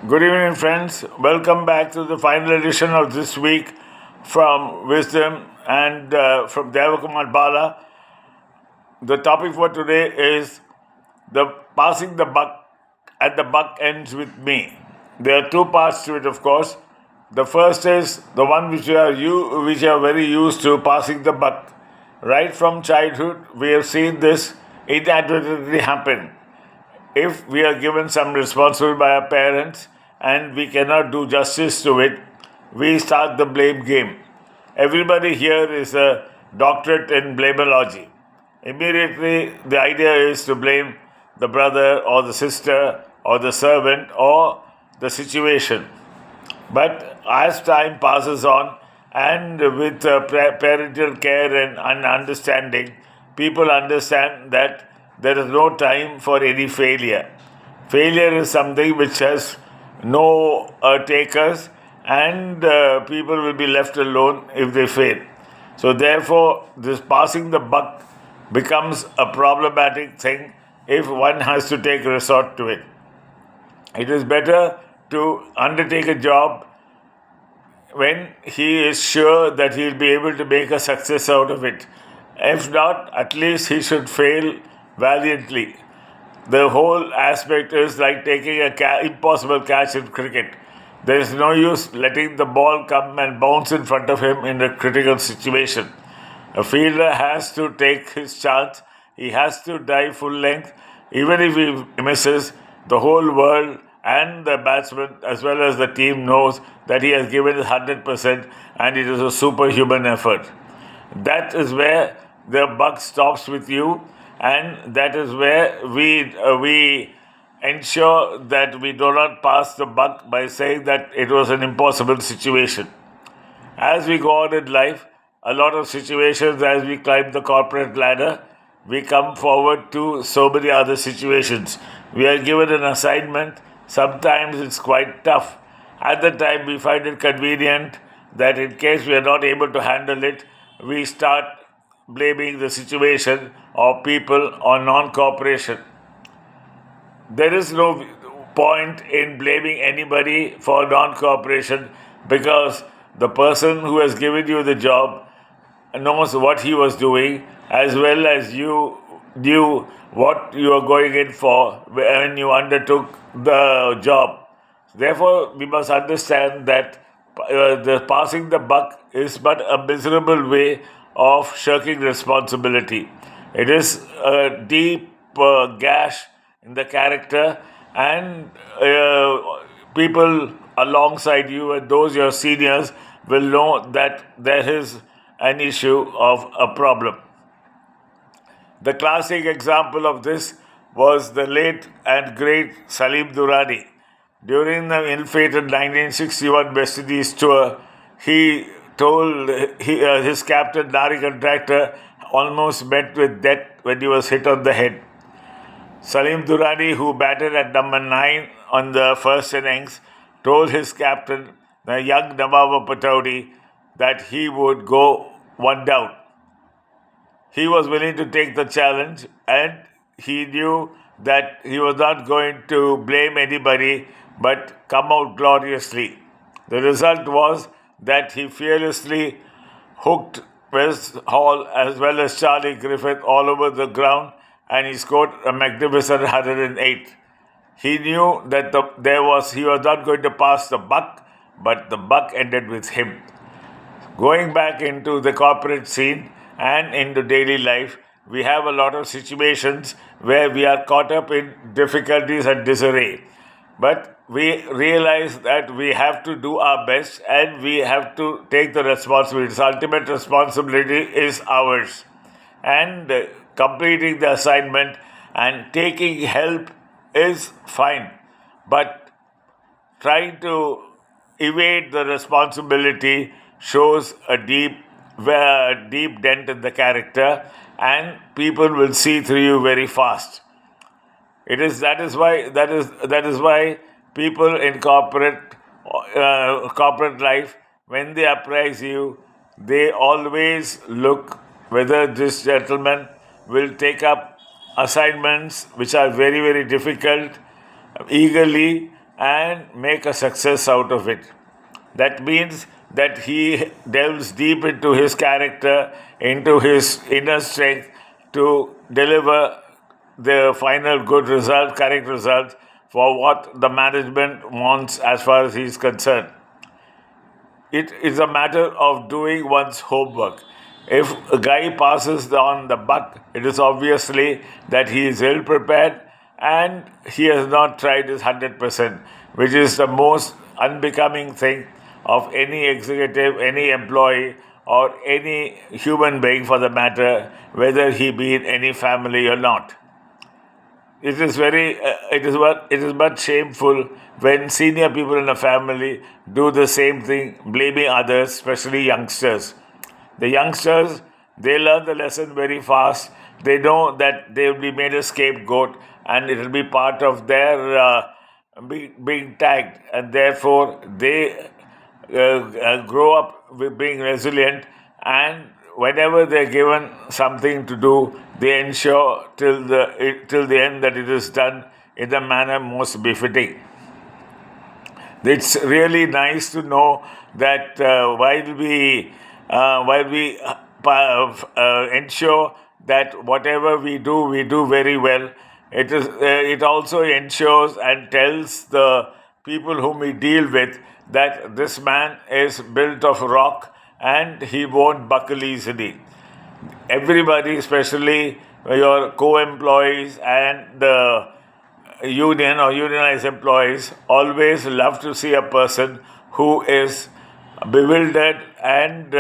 Good evening, friends. Welcome back to the final edition of this week from Wisdom and from Kumar Bala. The topic for today is the passing the buck, and the buck ends with me. There are two parts to it, of course. The first is the one which are very used to passing the buck. Right from childhood, we have seen this inadvertently happen. If we are given some responsibility by our parents and we cannot do justice to it, we start the blame game. Everybody here is a doctorate in blamology. Immediately, the idea is to blame the brother or the sister or the servant or the situation. But as time passes on, and with parental care and understanding, people understand that there is no time for any failure. Failure is something which has no takers, and people will be left alone if they fail. So, therefore, this passing the buck becomes a problematic thing if one has to take resort to it. It is better to undertake a job when he is sure that he'll be able to make a success out of it. If not, at least he should fail valiantly. The whole aspect is like taking a impossible catch in cricket. There is no use letting the ball come and bounce in front of him in a critical situation. A fielder has to take his chance. He has to dive full length. Even if he misses, the whole world and the batsman as well as the team knows that he has given his 100% and it is a superhuman effort. That is where the buck stops with you, and that is where we ensure that we do not pass the buck by saying that it was an impossible situation. As we go on in life, a lot of situations as we climb the corporate ladder, we come forward to so many other situations. We are given an assignment, sometimes it's quite tough. At the time, we find it convenient that in case we are not able to handle it, we start blaming the situation or people or non cooperation. There is no point in blaming anybody for non cooperation because the person who has given you the job knows what he was doing as well as you knew what you were going in for when you undertook the job. Therefore, we must understand that the passing the buck is but a miserable way of shirking responsibility. It is a deep gash in the character, and people alongside you and those your seniors will know that there is an issue of a problem. The classic example of this was the late and great Salim Durrani. During the ill-fated 1961 West Indies tour, he told his captain, Nari Contractor, almost met with death when he was hit on the head. Salim Durrani, who batted at number 9 on the first innings, told his captain, the young Nawab of Pataudi, that he would go one down. He was willing to take the challenge, and he knew that he was not going to blame anybody but come out gloriously. The result was that he fearlessly hooked West Hall as well as Charlie Griffith all over the ground, and he scored a magnificent 108. He knew that he was not going to pass the buck, but the buck ended with him. Going back into the corporate scene and into daily life, we have a lot of situations where we are caught up in difficulties and disarray. But we realize that we have to do our best and we have to take the responsibility. The ultimate responsibility is ours. And completing the assignment and taking help is fine. But trying to evade the responsibility shows a deep dent in the character, and people will see through you very fast. That is why people in corporate life, when they apprise you, they always look whether this gentleman will take up assignments which are very, very difficult eagerly, and make a success out of it. That means that he delves deep into his character, into his inner strength to deliver the final good result, correct result for what the management wants as far as he is concerned. It is a matter of doing one's homework. If a guy passes on the buck, it is obviously that he is ill prepared and he has not tried his 100%, which is the most unbecoming thing of any executive, any employee, or any human being for the matter, whether he be in any family or not. It is but shameful when senior people in a family do the same thing, blaming others, especially youngsters. The youngsters, they learn the lesson very fast. They know that they will be made a scapegoat and it will be part of their being tagged, and therefore they grow up with being resilient, and whenever they're given something to do, they ensure till the end that it is done in the manner most befitting. It's really nice to know that while we ensure that whatever we do very well. It also ensures and tells the people whom we deal with that this man is built of rock and he won't buckle easily. Everybody, especially your co-employees and the union or unionized employees, always love to see a person who is bewildered and